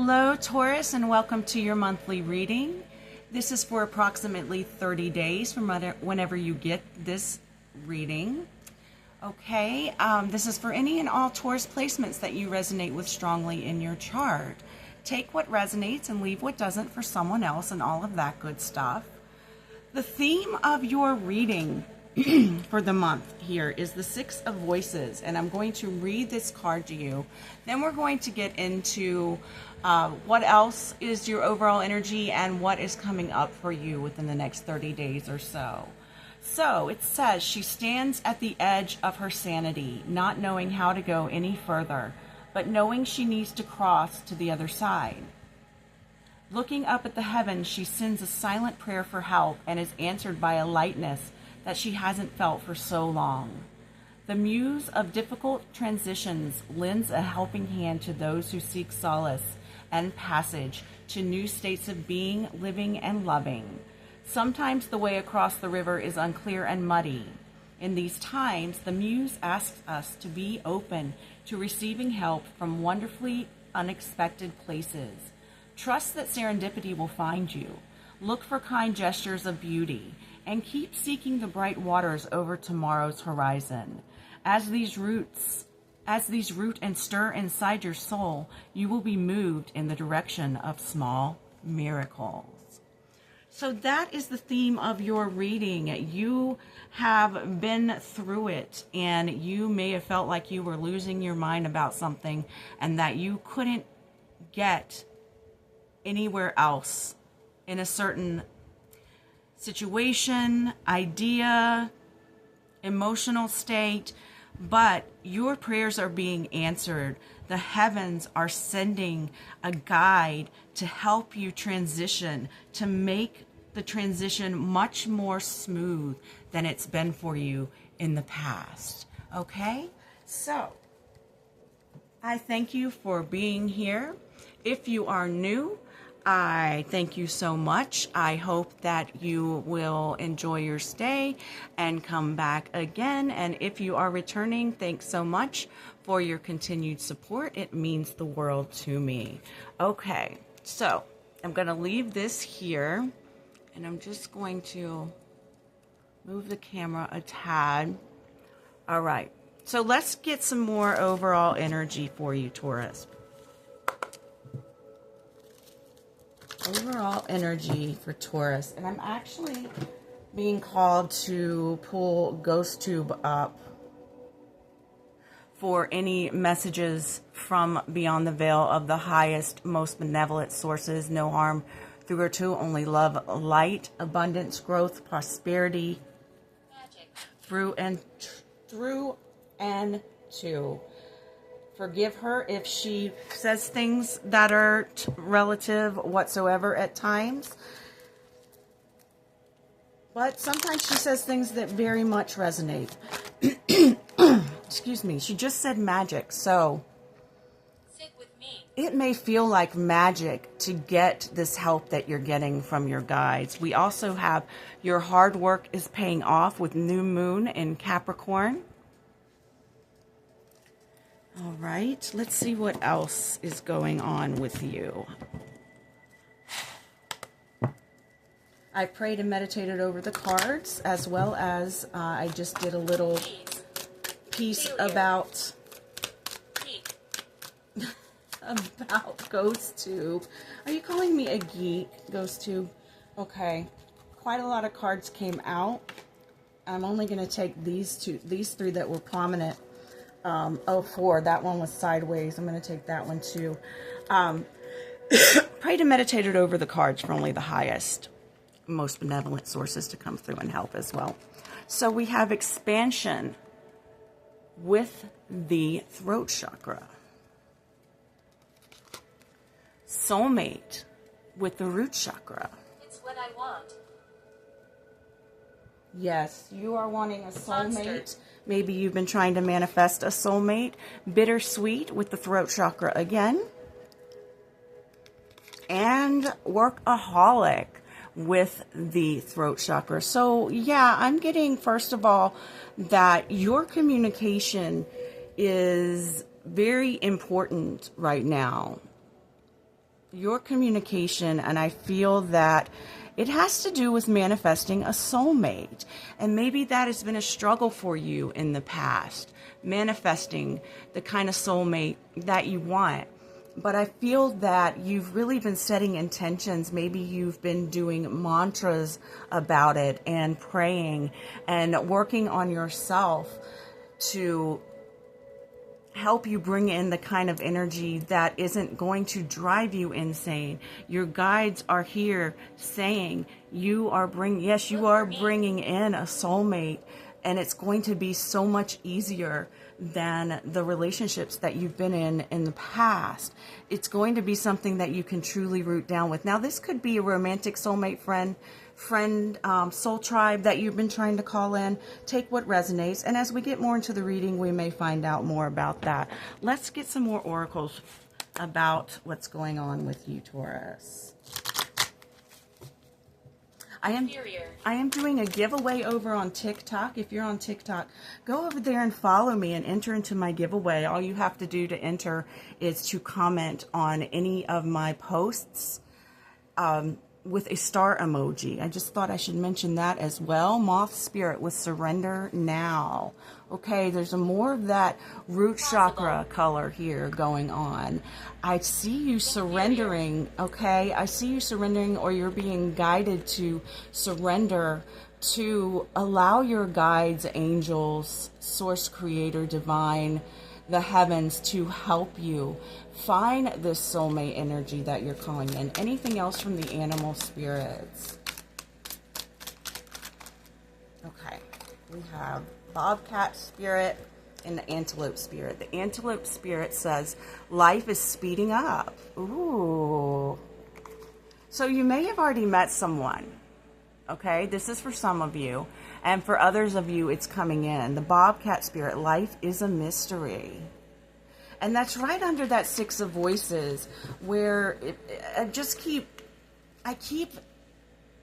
Hello, Taurus, and welcome to your monthly reading. This is for approximately 30 days from whenever you get this reading. Okay, this is for any and all Taurus placements that you resonate with strongly in your chart. Take what resonates and leave what doesn't for someone else and all of that good stuff. The theme of your reading for the month here is the Six of Voices, and I'm going to read this card to you. Then we're going to get into what else is your overall energy and what is coming up for you within the next 30 days or so. So it says, she stands at the edge of her sanity, not knowing how to go any further, but knowing she needs to cross to the other side. Looking up at the heavens, she sends a silent prayer for help and is answered by a lightness that she hasn't felt for so long. The muse of difficult transitions lends a helping hand to those who seek solace and passage to new states of being, living, and loving. Sometimes the way across the river is unclear and muddy. In these times, the muse asks us to be open to receiving help from wonderfully unexpected places. Trust that serendipity will find you. Look for kind gestures of beauty and keep seeking the bright waters over tomorrow's horizon. As these root and stir inside your soul, you will be moved in the direction of small miracles. So that is the theme of your reading. You have been through it, and you may have felt like you were losing your mind about something and that you couldn't get anywhere else in a certain situation, idea, emotional state, but your prayers are being answered. The heavens are sending a guide to help you transition, to make the transition much more smooth than it's been for you in the past. Okay? So, I thank you for being here. If you are new, I thank you so much. I hope that you will enjoy your stay and come back again. And if you are returning, thanks so much for your continued support. It means the world to me. Okay, so I'm going to leave this here, and I'm just going to move the camera a tad. All right, so let's get some more overall energy for you, Taurus. Overall energy for Taurus, and I'm actually being called to pull Ghost Tube up for any messages from beyond the veil of the highest, most benevolent sources. No harm through or to, only love, light, abundance, growth, prosperity, magic, through and to. Forgive her if she says things that are relative whatsoever at times. But sometimes she says things that very much resonate. Excuse me. She just said magic. So sit with me. It may feel like magic to get this help that you're getting from your guides. We also have your hard work is paying off with new moon in Capricorn. All right, let's see what else is going on with you. I prayed and meditated over the cards, as well as I just did a little piece about Ghost Tube. Are you calling me a geek, Ghost Tube? Okay, quite a lot of cards came out. I'm only going to take these three that were prominent. 04, that one was sideways. I'm going to take that one too. Prayed and meditated over the cards for only the highest, most benevolent sources to come through and help as well. So we have expansion with the throat chakra. Soulmate with the root chakra. It's what I want. Yes, you are wanting a soulmate. Maybe you've been trying to manifest a soulmate. Bittersweet with the throat chakra again. And workaholic with the throat chakra. So, yeah, I'm getting, first of all, that your communication is very important right now. your communication, and I feel that it has to do with manifesting a soulmate. And maybe that has been a struggle for you in the past, manifesting the kind of soulmate that you want. But I feel that you've really been setting intentions. Maybe you've been doing mantras about it and praying and working on yourself to help you bring in the kind of energy that isn't going to drive you insane. Your guides are here saying you are bringing in a soulmate, and it's going to be so much easier than the relationships that you've been in the past. It's going to be something that you can truly root down with. Now, this could be a romantic soulmate, friend, soul tribe that you've been trying to call in. Take what resonates, and as we get more into the reading, we may find out more about that. Let's get some more oracles about what's going on with you, Taurus. I am doing a giveaway over on TikTok. If you're on TikTok, go over there and follow me and enter into my giveaway. All you have to do to enter is to comment on any of my posts with a star emoji. I just thought I should mention that as well. Moth Spirit with Surrender Now. Okay, there's more of that root chakra color here going on. I see you surrendering, okay? I see you surrendering, or you're being guided to surrender, to allow your guides, angels, source, creator, divine, the heavens to help you find this soulmate energy that you're calling in. Anything else from the animal spirits? Okay, we have bobcat spirit and the antelope spirit. The antelope spirit says life is speeding up. Ooh. So you may have already met someone. Okay, this is for some of you, and for others of you it's coming in. The bobcat spirit, life is a mystery. And that's right under that Six of Voices, where I keep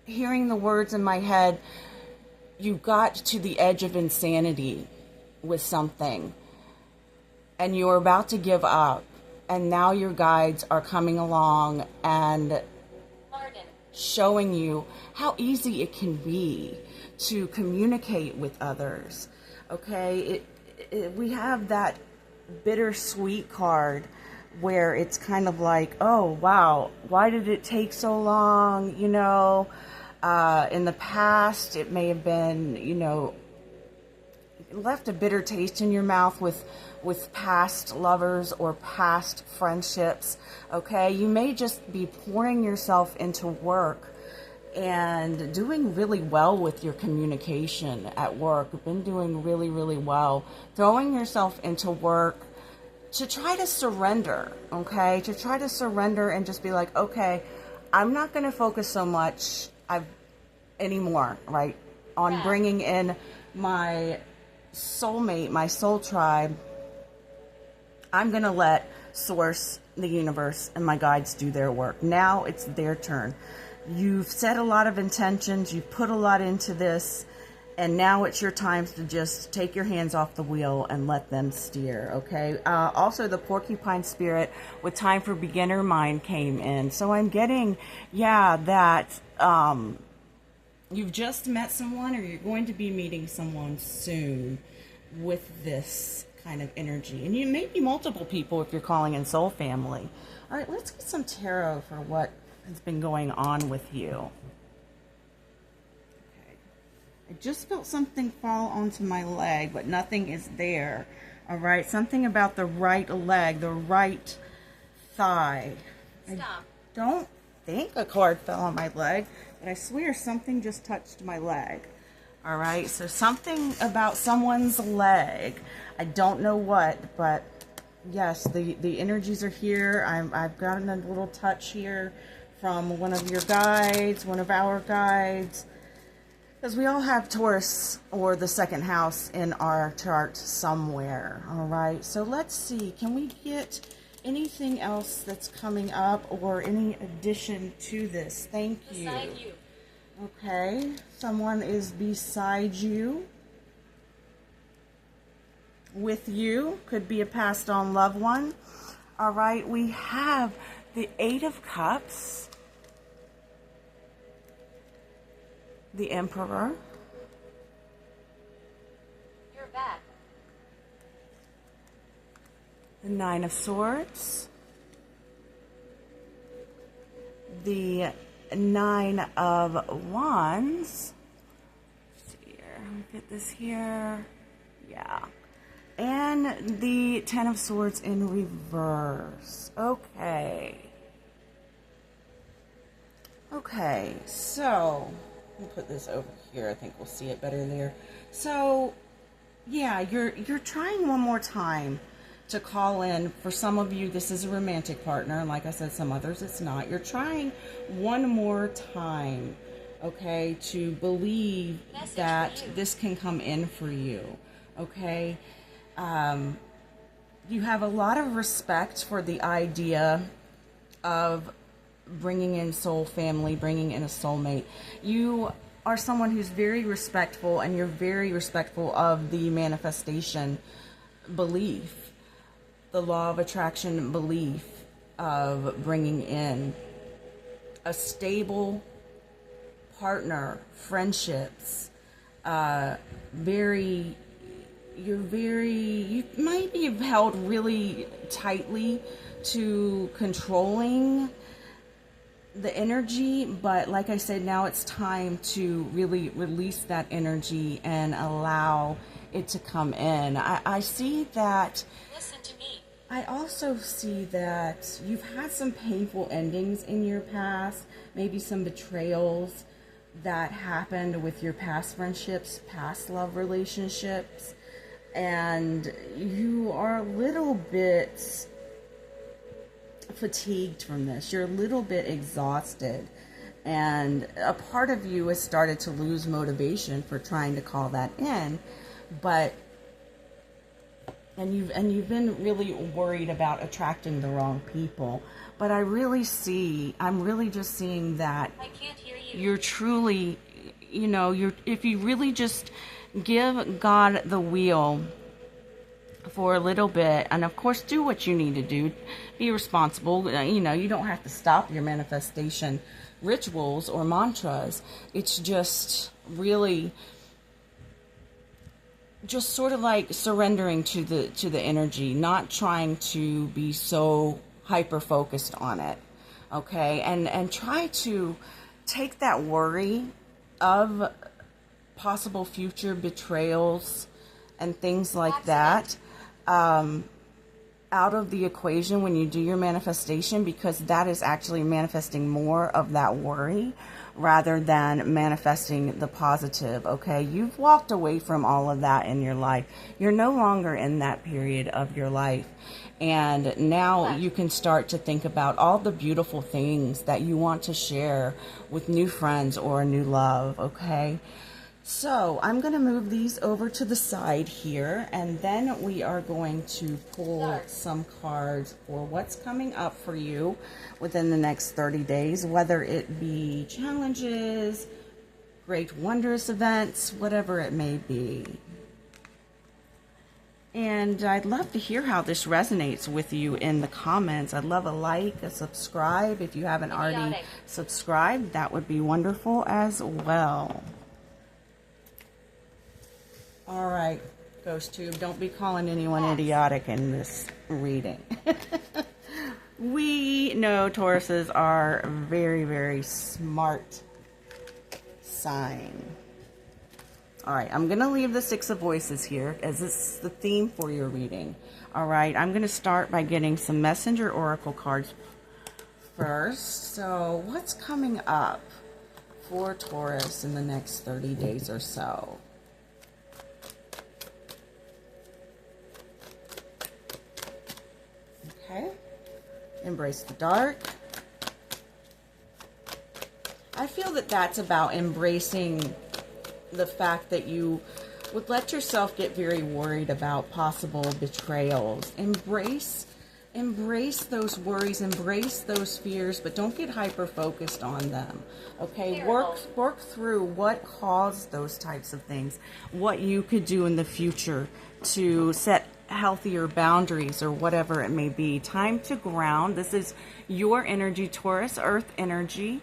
hearing the words in my head, you got to the edge of insanity with something, and you're about to give up, and now your guides are coming along and showing you how easy it can be to communicate with others. Okay, we have that bittersweet card where it's kind of like, oh wow, why did it take so long? You know, in the past it may have been, you know, left a bitter taste in your mouth with past lovers or past friendships. Okay, you may just be pouring yourself into work and doing really well with your communication at work. You've been doing really well, throwing yourself into work to try to surrender. Okay, to try to surrender and just be like, okay, I'm not going to focus so much anymore, right, on bringing in my soulmate, my soul tribe. I'm going to let Source, the universe, and my guides do their work. Now it's their turn. You've set a lot of intentions, you've put a lot into this, and now it's your time to just take your hands off the wheel and let them steer, okay? Also, the porcupine spirit with time for beginner mind came in. So I'm getting, that you've just met someone, or you're going to be meeting someone soon with this kind of energy. And you may be multiple people if you're calling in soul family. All right, let's get some tarot for what has been going on with you. Okay. I just felt something fall onto my leg, but nothing is there. All right, something about the right leg, the right thigh. Stop. I don't think a card fell on my leg, but I swear something just touched my leg. All right, so something about someone's leg. I don't know what, but yes, the energies are here. I've gotten a little touch here from one of your guides, one of our guides, because we all have Taurus or the second house in our chart somewhere. All right, so let's see. Can we get anything else that's coming up or any addition to this? Thank you. Beside you. Okay, someone is beside you, with you, could be a passed on loved one. All right, we have the Eight of Cups, the Emperor, You're back. the Nine of Swords, the Nine of Wands. Let's see here. Let me get this here. Yeah. And the Ten of Swords in reverse. Okay. Okay, so we'll put this over here. I think we'll see it better there. So, yeah, you're trying one more time to call in. For some of you, this is a romantic partner, and like I said, some others it's not. You're trying one more time, okay, to believe that this can come in for you, okay? You have a lot of respect for the idea of bringing in soul family, bringing in a soulmate. You are someone who's very respectful, and you're very respectful of the manifestation belief, the law of attraction belief of bringing in a stable partner, friendships, you might be held really tightly to controlling the energy, but like I said, now it's time to really release that energy and allow it to come in. I see that. Listen to me. I also see that you've had some painful endings in your past, maybe some betrayals that happened with your past friendships, past love relationships, and you are a little bit fatigued from this. You're a little bit exhausted, and a part of you has started to lose motivation for trying to call that in, but you've been really worried about attracting the wrong people. But I'm really just seeing that I can't hear you. you're truly, if you really just give God the wheel for a little bit, and of course do what you need to do, be responsible. You don't have to stop your manifestation rituals or mantras. It's just really just sort of like surrendering to the energy, not trying to be so hyper focused on it, okay? And try to take that worry of possible future betrayals and things like that out of the equation when you do your manifestation, because that is actually manifesting more of that worry rather than manifesting the positive, okay? You've walked away from all of that in your life. You're no longer in that period of your life. And now you can start to think about all the beautiful things that you want to share with new friends or a new love, okay? So I'm going to move these over to the side here, and then we are going to pull some cards for what's coming up for you within the next 30 days, whether it be challenges, great wondrous events, whatever it may be. And I'd love to hear how this resonates with you in the comments. I'd love a like, a subscribe. If you haven't already subscribed, that would be wonderful as well. All right, Ghost Tube, don't be calling anyone idiotic in this reading. We know Tauruses are very, very smart sign. All right, I'm going to leave the Six of Voices here as this is the theme for your reading. All right, I'm going to start by getting some Messenger Oracle cards first. So what's coming up for Taurus in the next 30 days or so? Okay, embrace the dark. I feel that that's about embracing the fact that you would let yourself get very worried about possible betrayals. Embrace those worries, embrace those fears, but don't get hyper focused on them. Okay, work through what caused those types of things, what you could do in the future to healthier boundaries or whatever it may be. Time to ground. This is your energy, Taurus, earth energy.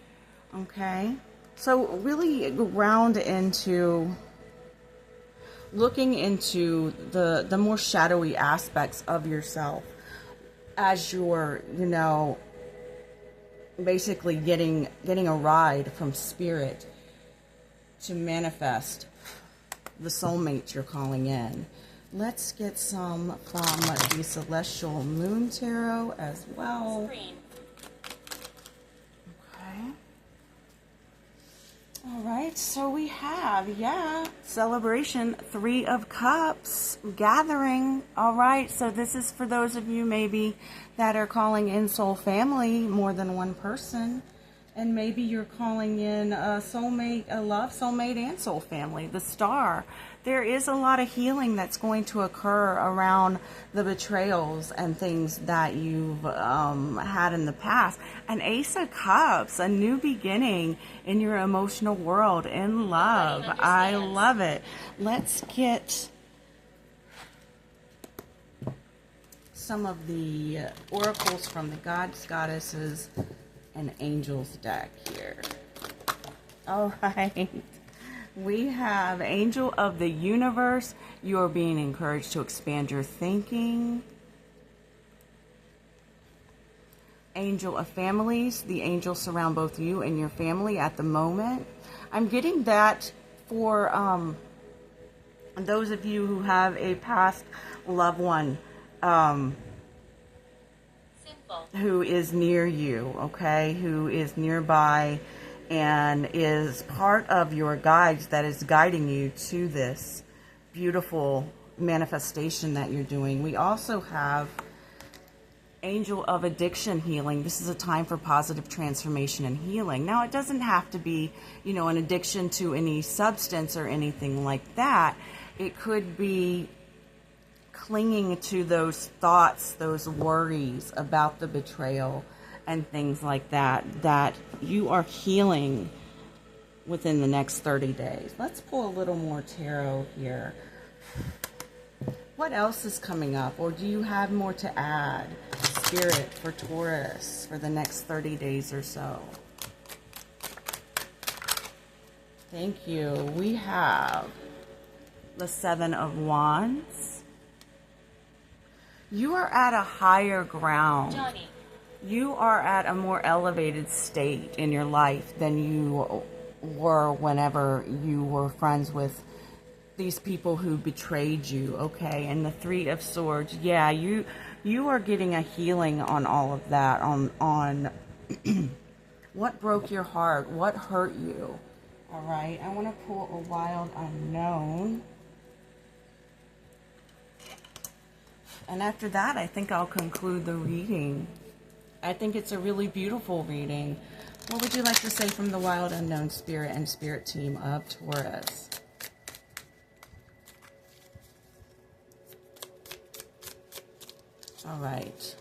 Okay. So really ground into looking into the more shadowy aspects of yourself as you're, basically getting a ride from spirit to manifest the soulmates you're calling in. Let's get some from the Celestial Moon Tarot as well. Screen. Okay. All right, so we have, celebration, 3 of Cups, gathering. All right, so this is for those of you maybe that are calling in soul family, more than one person. And maybe you're calling in a soulmate, a love soulmate and soul family, the star. There is a lot of healing that's going to occur around the betrayals and things that you've had in the past. An Ace of Cups, a new beginning in your emotional world, in love. I love it. Let's get some of the oracles from the gods, goddesses, and angels deck here. All right. We have Angel of the Universe. You are being encouraged to expand your thinking. Angel of Families. The angels surround both you and your family at the moment. I'm getting that for those of you who have a past loved one who is near you, okay, who is nearby and is part of your guides that is guiding you to this beautiful manifestation that you're doing. We also have Angel of Addiction Healing. This is a time for positive transformation and healing. Now, it doesn't have to be, an addiction to any substance or anything like that. It could be clinging to those thoughts, those worries about the betrayal and things like that, that you are healing within the next 30 days. Let's pull a little more tarot here. What else is coming up, or do you have more to add, Spirit, for Taurus for the next 30 days or so? Thank you. We have the 7 of Wands. You are at a higher ground. Johnny. You are at a more elevated state in your life than you were whenever you were friends with these people who betrayed you, okay? And the 3 of Swords, yeah, you are getting a healing on all of that, on what broke your heart, what hurt you, all right? I want to pull a Wild Unknown. And after that, I think I'll conclude the reading. I think it's a really beautiful reading. What would you like to say from the Wild Unknown Spirit and Spirit team of Taurus? All right.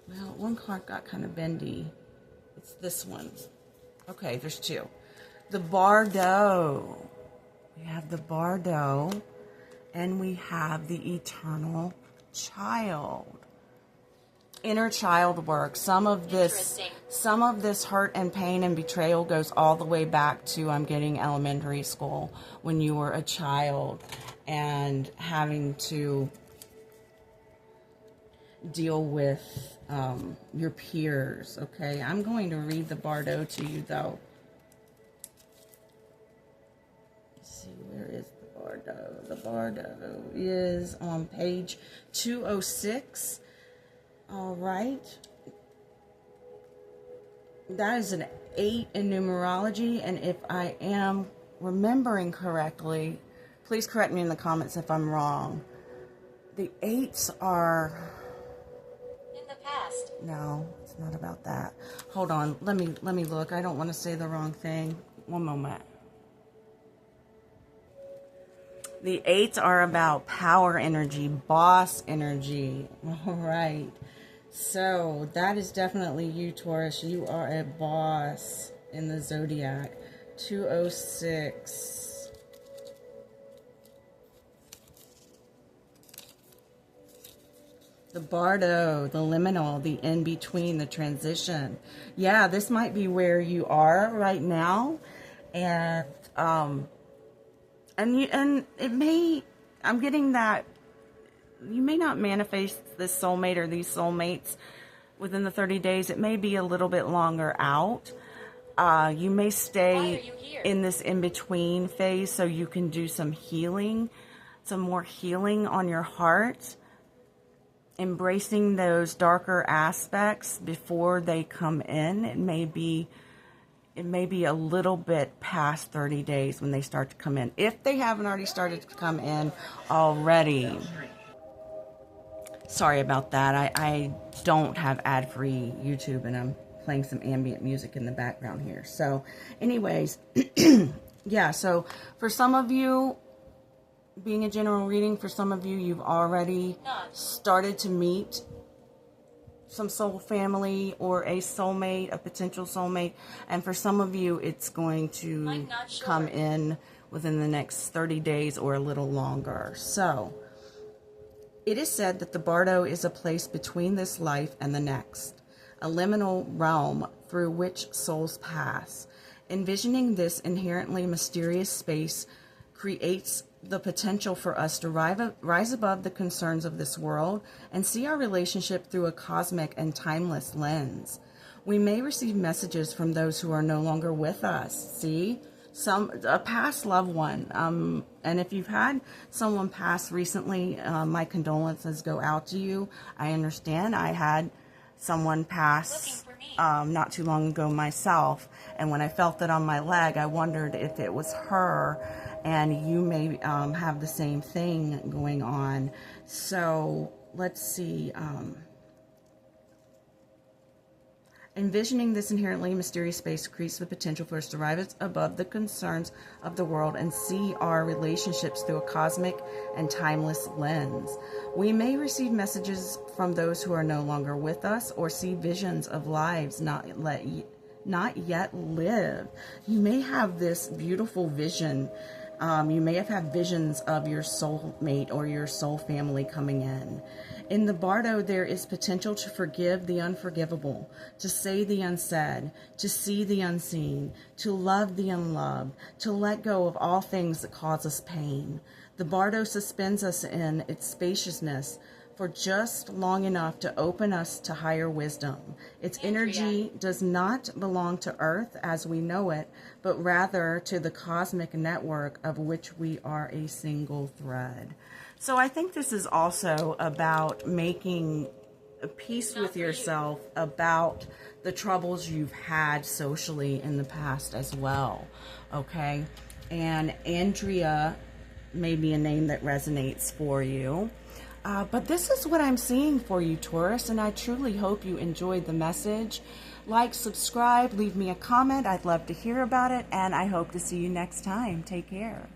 Well, one card got kind of bendy. It's this one. Okay, there's 2. The Bardo. We have the Bardo. And we have the Eternal Child. Inner child work. Some of this hurt and pain and betrayal goes all the way back to, I'm getting elementary school, when you were a child and having to deal with your peers. Okay, I'm going to read the Bardo to you though. Let's see, where is the Bardo? The Bardo is on page 206. All right. That is an 8 in numerology, and if I am remembering correctly, please correct me in the comments if I'm wrong. The 8s are... In the past. No, it's not about that. Hold on. Let me look. I don't want to say the wrong thing. One moment. The 8s are about power energy, boss energy. All right. So that is definitely you, Taurus. You are a boss in the zodiac. 206. The bardo, the liminal, the in-between, the transition. Yeah, this might be where you are right now. And it may, I'm getting that you may not manifest this soulmate or these soulmates within the 30 days. It may be a little bit longer out. You may stay in this in-between phase so you can do some healing, some more healing on your heart, embracing those darker aspects before they come in. It may be a little bit past 30 days when they start to come in, if they haven't already started to come in already. Sorry about that. I don't have ad-free YouTube, and I'm playing some ambient music in the background here. So anyways, yeah, so for some of you, being a general reading, for some of you, you've already started to meet some soul family or a soulmate, a potential soulmate. And for some of you, it's going to come in within the next 30 days or a little longer. So it is said that the bardo is a place between this life and the next, a liminal realm through which souls pass. Envisioning this inherently mysterious space creates the potential for us to rise above the concerns of this world and see our relationship through a cosmic and timeless lens. We may receive messages from those who are no longer with us. See? A past loved one. And if you've had someone pass recently, my condolences go out to you. I understand. I had someone pass not too long ago myself, and when I felt it on my leg, I wondered if it was her. And you may have the same thing going on. So let's see. Envisioning this inherently mysterious space creates the potential for us to rise above the concerns of the world and see our relationships through a cosmic and timeless lens. We may receive messages from those who are no longer with us, or see visions of lives not yet lived. You may have this beautiful vision. You may have had visions of your soulmate or your soul family coming in. In the bardo, there is potential to forgive the unforgivable, to say the unsaid, to see the unseen, to love the unloved, to let go of all things that cause us pain. The bardo suspends us in its spaciousness for just long enough to open us to higher wisdom. Its energy does not belong to Earth as we know it, but rather to the cosmic network of which we are a single thread. So I think this is also about making a peace with yourself about the troubles you've had socially in the past as well, okay? And Andrea may be a name that resonates for you. But this is what I'm seeing for you, Taurus, and I truly hope you enjoyed the message. Like, subscribe, leave me a comment. I'd love to hear about it, and I hope to see you next time. Take care.